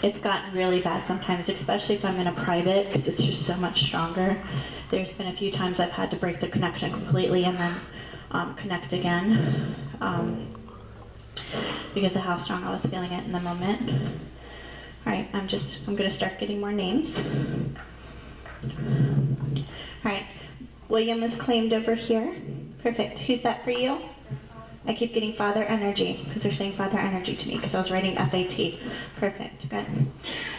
It's gotten really bad sometimes, especially if I'm in a private, because it's just so much stronger. There's been a few times I've had to break the connection completely and then connect again because of how strong I was feeling it in the moment. All right, I'm going to start getting more names. All right, William is claimed over here. Perfect. Who's that for you? I keep getting father energy because they're saying father energy to me because I was writing FAT. Perfect. Good.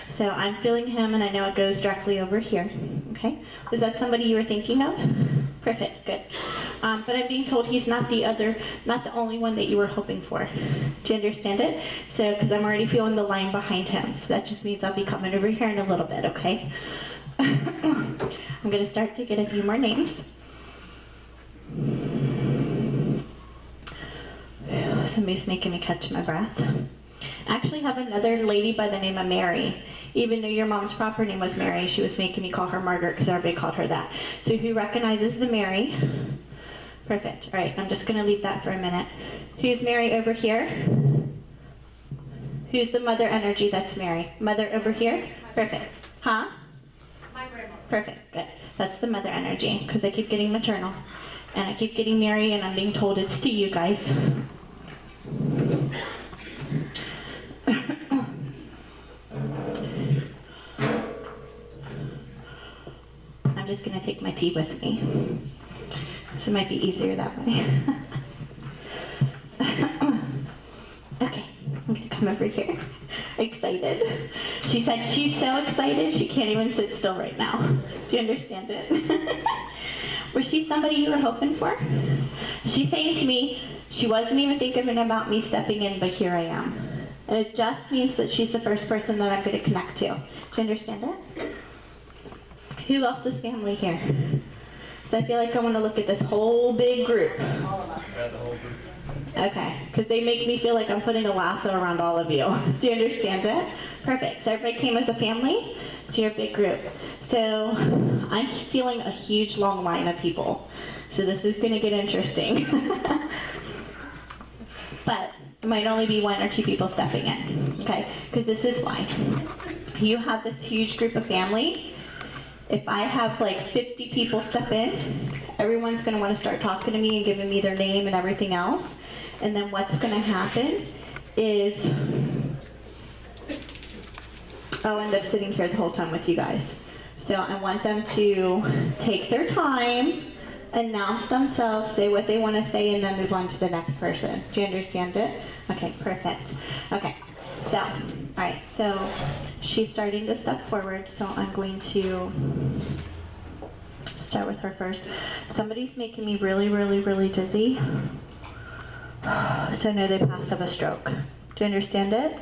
So I'm feeling him, and I know it goes directly over here. Okay. Was that somebody you were thinking of? Perfect. Good. But I'm being told he's not the only one that you were hoping for. Do you understand it? So, because I'm already feeling the line behind him, so that just means I'll be coming over here in a little bit. Okay. I'm going to start to get a few more names. Somebody's making me catch my breath. I actually have another lady by the name of Mary. Even though your mom's proper name was Mary, she was making me call her Margaret because everybody called her that. So who recognizes the Mary? Perfect. All right, I'm just going to leave that for a minute. Who's Mary over here? Who's the mother energy that's Mary? Mother over here? Perfect. Huh? My grandma. Perfect. Good. That's the mother energy because I keep getting maternal. And I keep getting Mary, and I'm being told it's to you guys. I'm just going to take my tea with me. So it might be easier that way. Okay, I'm going to come over here. Excited. She said she's so excited she can't even sit still right now. Do you understand it? Was she somebody you were hoping for? She's saying to me, she wasn't even thinking about me stepping in, but here I am. And it just means that she's the first person that I'm going to connect to. Do you understand it? Who else is family here? So I feel like I want to look at this whole big group. Okay, because they make me feel like I'm putting a lasso around all of you. Do you understand it? Perfect. So everybody came as a family? So you're a big group. So I'm feeling a huge long line of people. So this is going to get interesting. But it might only be 1 or 2 people stepping in, okay? Because this is why. You have this huge group of family. If I have like 50 people step in, everyone's going to want to start talking to me and giving me their name and everything else. And then what's going to happen is I'll end up sitting here the whole time with you guys. So I want them to take their time, announce themselves, say what they want to say, and then move on to the next person. Do you understand it? Okay, perfect. Okay, so, all right, so she's starting to step forward, so I'm going to start with her first. Somebody's making me really, really, really dizzy. So I know they passed of a stroke. Do you understand it?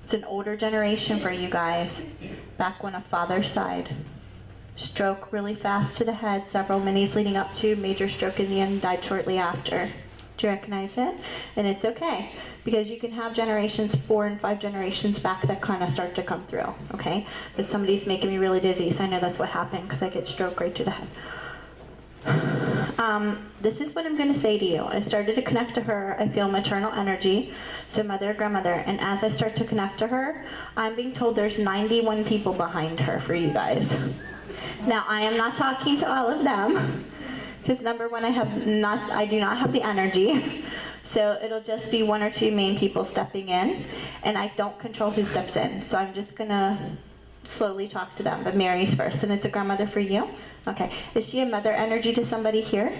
It's an older generation for you guys, back when a father's side. Stroke really fast to the head, several minis leading up to, major stroke in the end, died shortly after. Do you recognize it? And it's okay, because you can have generations, 4 and 5 generations back that kind of start to come through, okay? But somebody's making me really dizzy, so I know that's what happened, because I get stroke right to the head. This is what I'm going to say to you. I started to connect to her. I feel maternal energy, so mother, grandmother. And as I start to connect to her, I'm being told there's 91 people behind her for you guys. Now, I am not talking to all of them, because number one, I do not have the energy. So it'll just be 1 or 2 main people stepping in, and I don't control who steps in. So I'm just going to slowly talk to them, but Mary's first, and it's a grandmother for you. Okay, is she a mother energy to somebody here?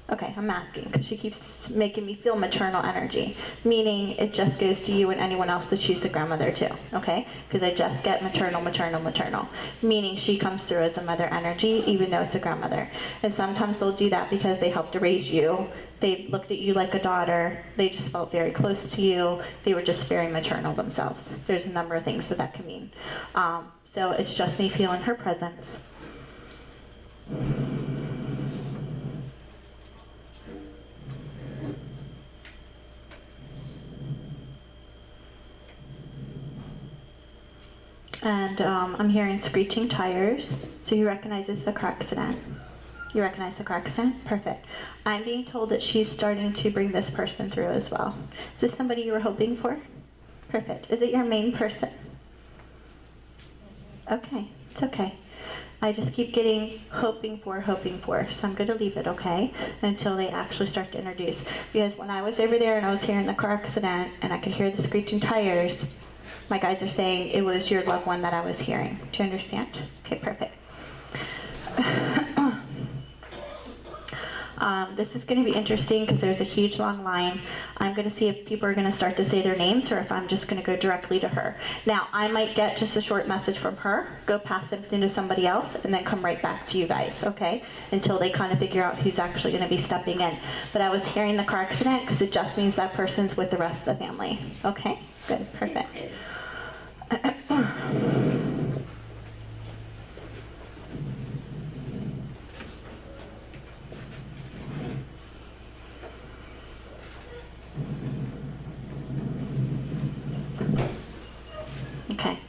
Okay, I'm asking, because she keeps making me feel maternal energy, meaning it just goes to you and anyone else that she's the grandmother to, okay? Because I just get maternal, maternal, maternal, meaning she comes through as a mother energy, even though it's a grandmother. And sometimes they'll do that because they helped to raise you, they looked at you like a daughter, they just felt very close to you, they were just very maternal themselves. There's a number of things that can mean. So it's just me feeling her presence. And I'm hearing screeching tires, so he recognizes the car accident. You recognize the car accident? Perfect. I'm being told that she's starting to bring this person through as well. Is this somebody you were hoping for? Perfect. Is it your main person? Okay, it's okay. I just keep getting hoping for, so I'm going to leave it, okay, until they actually start to introduce. Because when I was over there and I was hearing the car accident and I could hear the screeching tires, my guides are saying it was your loved one that I was hearing. Do you understand? Okay, perfect. This is going to be interesting because there's a huge long line. I'm going to see if people are going to start to say their names or if I'm just going to go directly to her. Now, I might get just a short message from her, go pass it to somebody else, and then come right back to you guys, okay? Until they kind of figure out who's actually going to be stepping in. But I was hearing the car accident because it just means that person's with the rest of the family. Okay? Good. Perfect. Okay.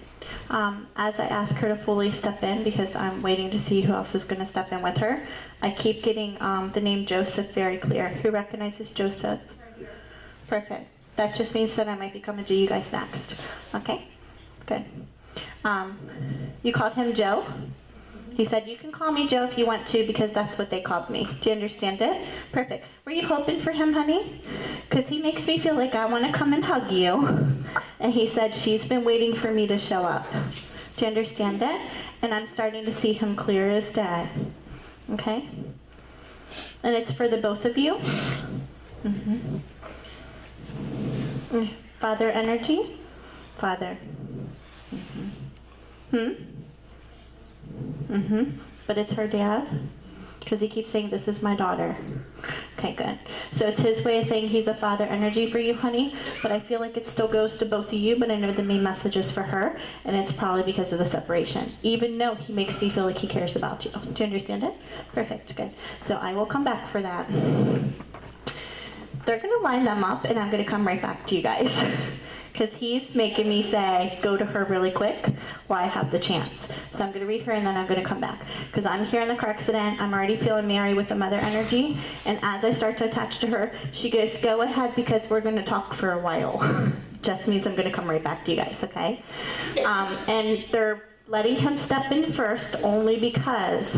As I ask her to fully step in, because I'm waiting to see who else is going to step in with her, I keep getting the name Joseph very clear. Who recognizes Joseph? Perfect. That just means that I might be coming to you guys next. Okay? Good. You called him Joe? He said, you can call me Joe if you want to because that's what they called me. Do you understand it? Perfect. Were you hoping for him, honey? Because he makes me feel like I want to come and hug you. And he said, she's been waiting for me to show up. Do you understand it? And I'm starting to see him clear as day. Okay? And it's for the both of you. Father energy? Father. But it's her dad? Because he keeps saying, this is my daughter. Okay, good. So it's his way of saying he's a father energy for you, honey. But I feel like it still goes to both of you, but I know the main message is for her. And it's probably because of the separation. Even though he makes me feel like he cares about you. Do you understand it? Perfect, good. So I will come back for that. They're going to line them up, and I'm going to come right back to you guys. Because he's making me say, go to her really quick while I have the chance. So I'm going to read her and then I'm going to come back. Because I'm here in the car accident. I'm already feeling Mary with the mother energy. And as I start to attach to her, she goes, go ahead because we're going to talk for a while. Just means I'm going to come right back to you guys, okay? And they're letting him step in first only because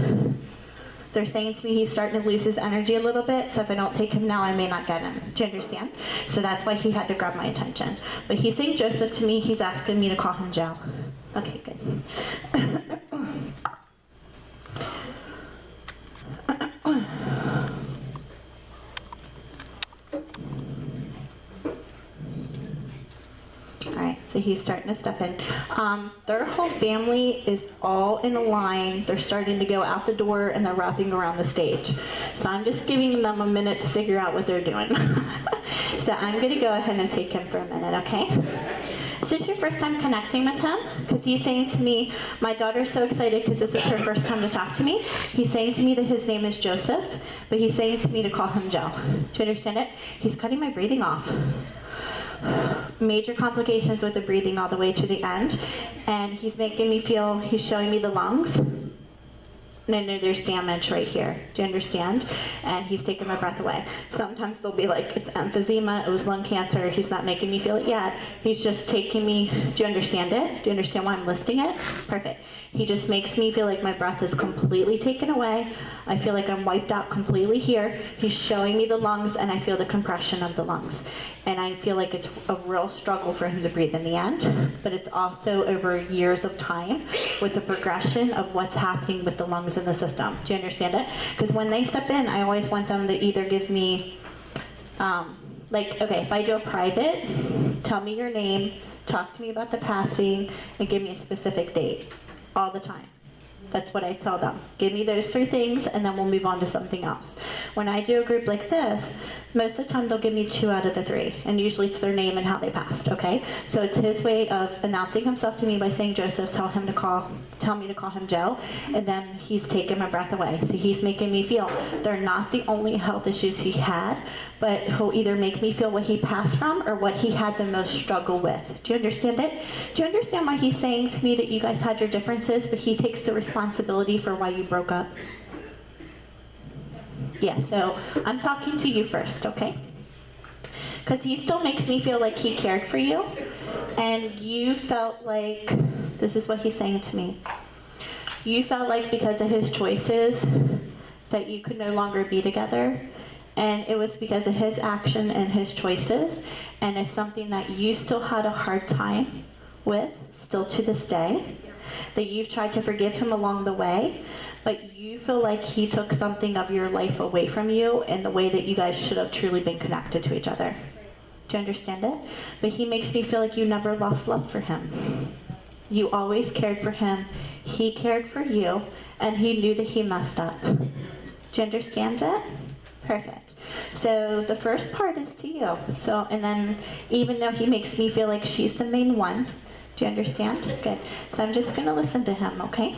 they're saying to me he's starting to lose his energy a little bit, so if I don't take him now, I may not get him. Do you understand? So that's why he had to grab my attention. But he's saying Joseph to me, he's asking me to call him Joe. Okay, good. Alright, so he's starting to step in. Their whole family is all in a line. They're starting to go out the door and they're wrapping around the stage. So I'm just giving them a minute to figure out what they're doing. So I'm going to go ahead and take him for a minute, okay? Is this your first time connecting with him? Because he's saying to me, my daughter's so excited because this is her first time to talk to me. He's saying to me that his name is Joseph, but he's saying to me to call him Joe. Do you understand it? He's cutting my breathing off. Major complications with the breathing all the way to the end. And he's making me feel, he's showing me the lungs. And I know there's damage right here. Do you understand? And he's taking my breath away. Sometimes they'll be like, it's emphysema, it was lung cancer, he's not making me feel it yet. He's just taking me, do you understand it? Do you understand why I'm listing it? Perfect. He just makes me feel like my breath is completely taken away. I feel like I'm wiped out completely here. He's showing me the lungs and I feel the compression of the lungs. And I feel like it's a real struggle for him to breathe in the end, but it's also over years of time with the progression of what's happening with the lungs in the system. Do you understand it? Because when they step in, I always want them to either give me, like, okay, if I do a private, tell me your name, talk to me about the passing, and give me a specific date. All the time. That's what I tell them. Give me those 3 things and then we'll move on to something else. When I do a group like this, most of the time they'll give me 2 out of the 3. And usually it's their name and how they passed, okay? So it's his way of announcing himself to me by saying, Joseph, tell me to call him Joe. And then he's taking my breath away. So he's making me feel they're not the only health issues he had, but he'll either make me feel what he passed from or what he had the most struggle with. Do you understand it? Do you understand why he's saying to me that you guys had your differences, but he takes the responsibility for why you broke up? Yeah, so I'm talking to you first, okay? Because he still makes me feel like he cared for you, and you felt like, this is what he's saying to me, you felt like because of his choices that you could no longer be together, and it was because of his action and his choices, and it's something that you still had a hard time with, still to this day, that you've tried to forgive him along the way, but you feel like he took something of your life away from you in the way that you guys should have truly been connected to each other. Do you understand it? But he makes me feel like you never lost love for him. You always cared for him, he cared for you, and he knew that he messed up. Do you understand it? Perfect. So the first part is to you. So, and then even though he makes me feel like she's the main one, do you understand? Good. So I'm just going to listen to him, okay?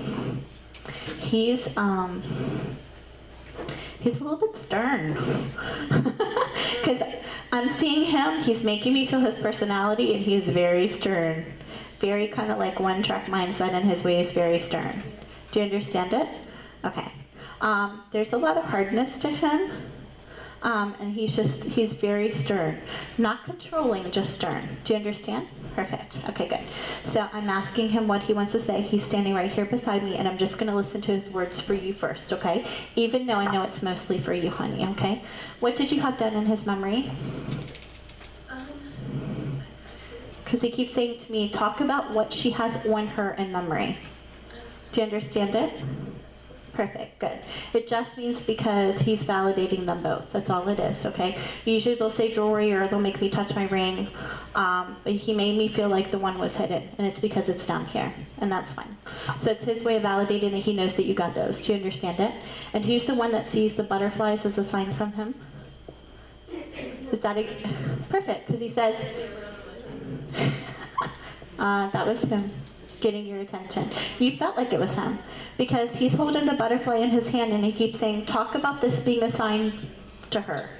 He's a little bit stern. Because I'm seeing him, he's making me feel his personality, and he's very stern. Very kind of like one-track mindset, and his way is very stern. Do you understand it? Okay. There's a lot of hardness to him, and he's very stern. Not controlling, just stern. Do you understand? Perfect. Okay, good. So I'm asking him what he wants to say. He's standing right here beside me, and I'm just going to listen to his words for you first, okay? Even though I know it's mostly for you, honey, okay? What did you have done in his memory? Because he keeps saying to me, talk about what she has on her in memory. Do you understand it? Perfect, good. It just means because he's validating them both. That's all it is, okay? Usually they'll say jewelry or they'll make me touch my ring, but he made me feel like the one was hidden, and it's because it's down here, and that's fine. So it's his way of validating that he knows that you got those. Do you understand it? And who's the one that sees the butterflies as a sign from him? Is that perfect, because he says, that was him getting your attention. You felt like it was him because he's holding the butterfly in his hand and he keeps saying, talk about this being a sign to her.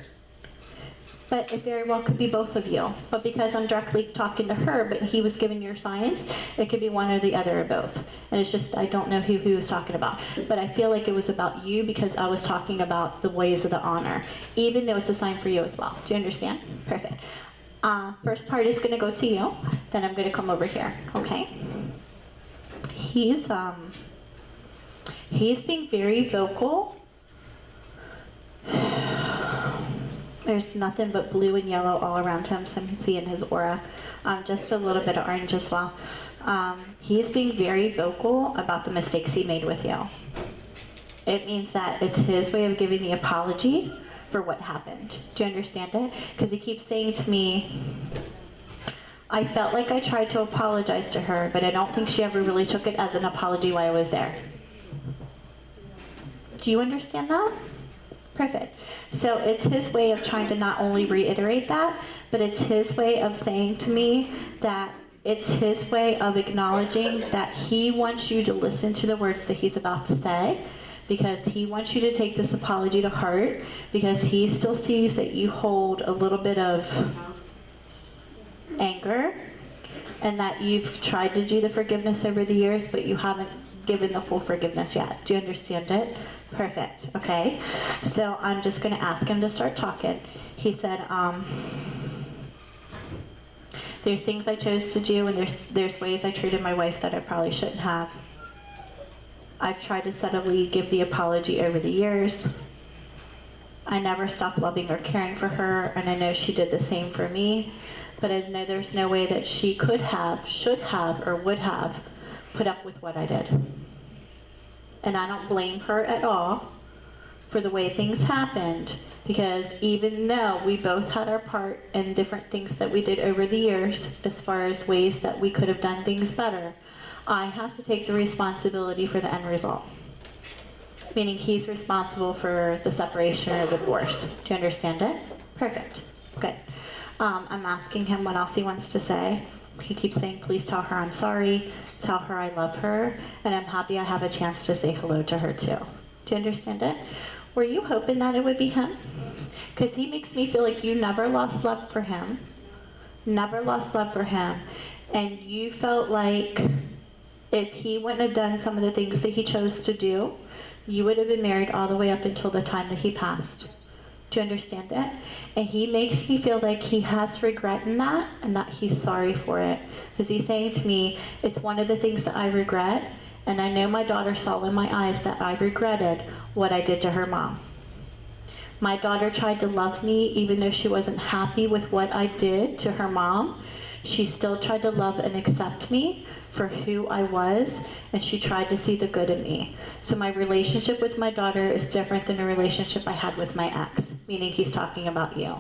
But it very well could be both of you. But because I'm directly talking to her, but he was giving your signs, it could be one or the other or both. And it's just, I don't know who he was talking about. But I feel like it was about you because I was talking about the ways of the honor, even though it's a sign for you as well. Do you understand? Perfect. First part is going to go to you, then I'm going to come over here, okay? He's being very vocal. There's nothing but blue and yellow all around him, so I'm seeing his aura. Just a little bit of orange as well. He's being very vocal about the mistakes he made with you. It means that it's his way of giving the apology for what happened. Do you understand it? Because he keeps saying to me, I felt like I tried to apologize to her, but I don't think she ever really took it as an apology while I was there. Do you understand that? Perfect. So it's his way of trying to not only reiterate that, but it's his way of saying to me that it's his way of acknowledging that he wants you to listen to the words that he's about to say, because he wants you to take this apology to heart, because he still sees that you hold a little bit of anger, and that you've tried to do the forgiveness over the years, but you haven't given the full forgiveness yet. Do you understand it? Perfect. Okay. So I'm just going to ask him to start talking. He said, there's things I chose to do, and there's ways I treated my wife that I probably shouldn't have. I've tried to subtly give the apology over the years. I never stopped loving or caring for her, and I know she did the same for me, but I know there's no way that she could have, should have, or would have put up with what I did. And I don't blame her at all for the way things happened, because even though we both had our part in different things that we did over the years, as far as ways that we could have done things better, I have to take the responsibility for the end result. Meaning he's responsible for the separation or divorce. Do you understand it? Perfect. Good. I'm asking him what else he wants to say. He keeps saying, please tell her I'm sorry, tell her I love her, and I'm happy I have a chance to say hello to her too. Do you understand it? Were you hoping that it would be him? Because he makes me feel like you never lost love for him. Never lost love for him. And you felt like if he wouldn't have done some of the things that he chose to do, you would have been married all the way up until the time that he passed. Do you understand it? And he makes me feel like he has regret in that and that he's sorry for it. Because he's saying to me, it's one of the things that I regret, and I know my daughter saw in my eyes that I regretted what I did to her mom. My daughter tried to love me even though she wasn't happy with what I did to her mom. She still tried to love and accept me for who I was, and she tried to see the good in me. So my relationship with my daughter is different than a relationship I had with my ex, meaning he's talking about you.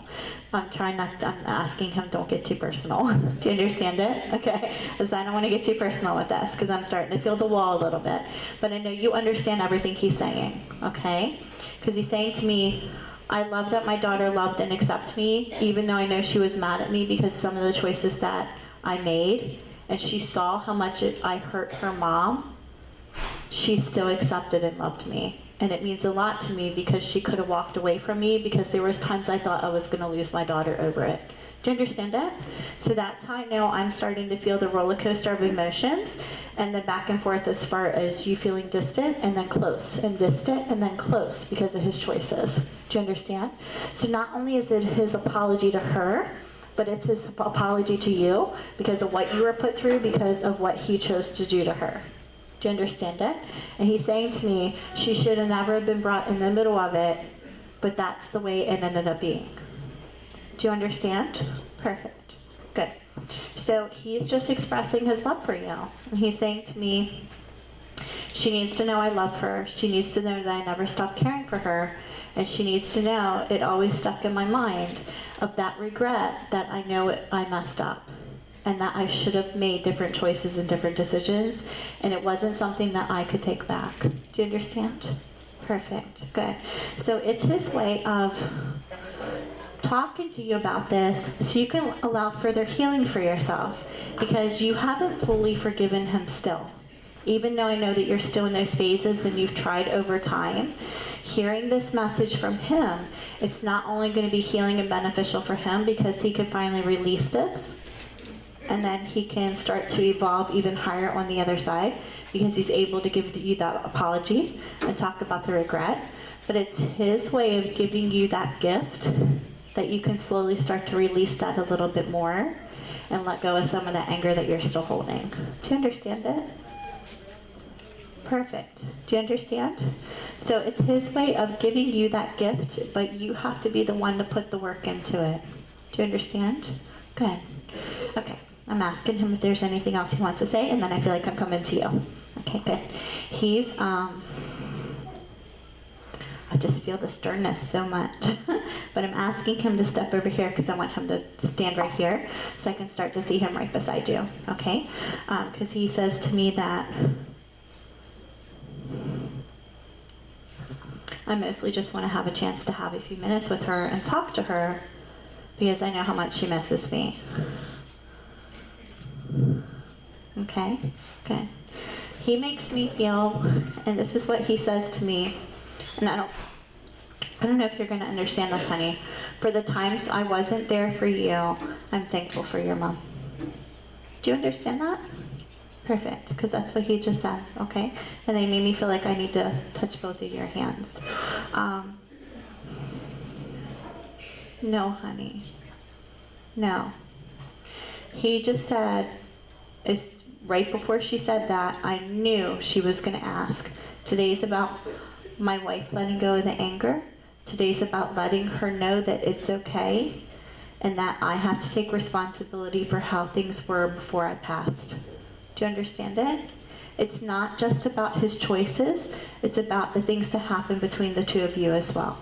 I'm asking him, don't get too personal. Do you understand it? Okay, because I don't want to get too personal with this, because I'm starting to feel the wall a little bit. But I know you understand everything he's saying, okay? Because he's saying to me, I love that my daughter loved and accepted me, even though I know she was mad at me because some of the choices that I made, and she saw how much I hurt her mom. She still accepted and loved me. And it means a lot to me because she could have walked away from me because there was times I thought I was going to lose my daughter over it. Do you understand that? So that's how I know I'm starting to feel the roller coaster of emotions and the back and forth as far as you feeling distant and then close and distant and then close because of his choices. Do you understand? So not only is it his apology to her, but it's his apology to you because of what you were put through because of what he chose to do to her. Do you understand it? And he's saying to me, she should have never been brought in the middle of it, but that's the way it ended up being. Do you understand? Perfect. Good. So he's just expressing his love for you. And he's saying to me, she needs to know I love her. She needs to know that I never stopped caring for her. And she needs to know it always stuck in my mind of that regret that I know I messed up. And that I should have made different choices and different decisions. And it wasn't something that I could take back. Do you understand? Perfect. Good. So it's his way of talking to you about this so you can allow further healing for yourself because you haven't fully forgiven him still. Even though I know that you're still in those phases and you've tried over time, hearing this message from him, it's not only going to be healing and beneficial for him because he can finally release this and then he can start to evolve even higher on the other side because he's able to give you that apology and talk about the regret, but it's his way of giving you that gift that you can slowly start to release that a little bit more and let go of some of the anger that you're still holding. Do you understand it? Perfect. Do you understand? So it's his way of giving you that gift, but you have to be the one to put the work into it. Do you understand? Good. Okay. I'm asking him if there's anything else he wants to say, and then I feel like I'm coming to you. Okay, good. He's, I just feel the sternness so much. But I'm asking him to step over here because I want him to stand right here so I can start to see him right beside you, okay? Because he says to me that I mostly just want to have a chance to have a few minutes with her and talk to her because I know how much she misses me. Okay, good. He makes me feel, and this is what he says to me, and I don't know if you're going to understand this, honey. For the times I wasn't there for you, I'm thankful for your mom. Do you understand that? Perfect, because that's what he just said, okay? And they made me feel like I need to touch both of your hands. No, honey. No. He just said, right before she said that, I knew she was going to ask. Today's about my wife letting go of the anger. Today's about letting her know that it's okay and that I have to take responsibility for how things were before I passed. Do you understand it? It's not just about his choices. It's about the things that happen between the two of you as well.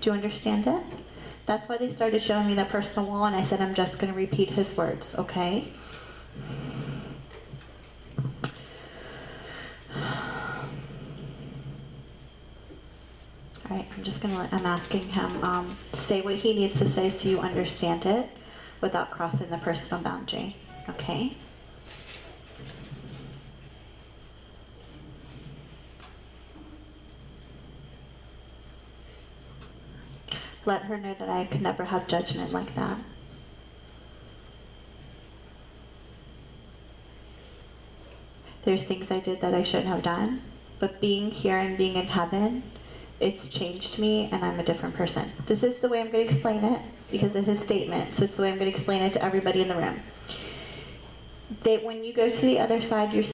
Do you understand it? That's why they started showing me that personal wall, and I said, I'm just going to repeat his words, okay? All right, I'm asking him say what he needs to say so you understand it without crossing the personal boundary, okay? Let her know that I could never have judgment like that. There's things I did that I shouldn't have done, but being here and being in heaven it's changed me and I'm a different person. This is the way I'm going to explain it because of his statement, so it's the way I'm going to explain it to everybody in the room. When you go to the other side, you're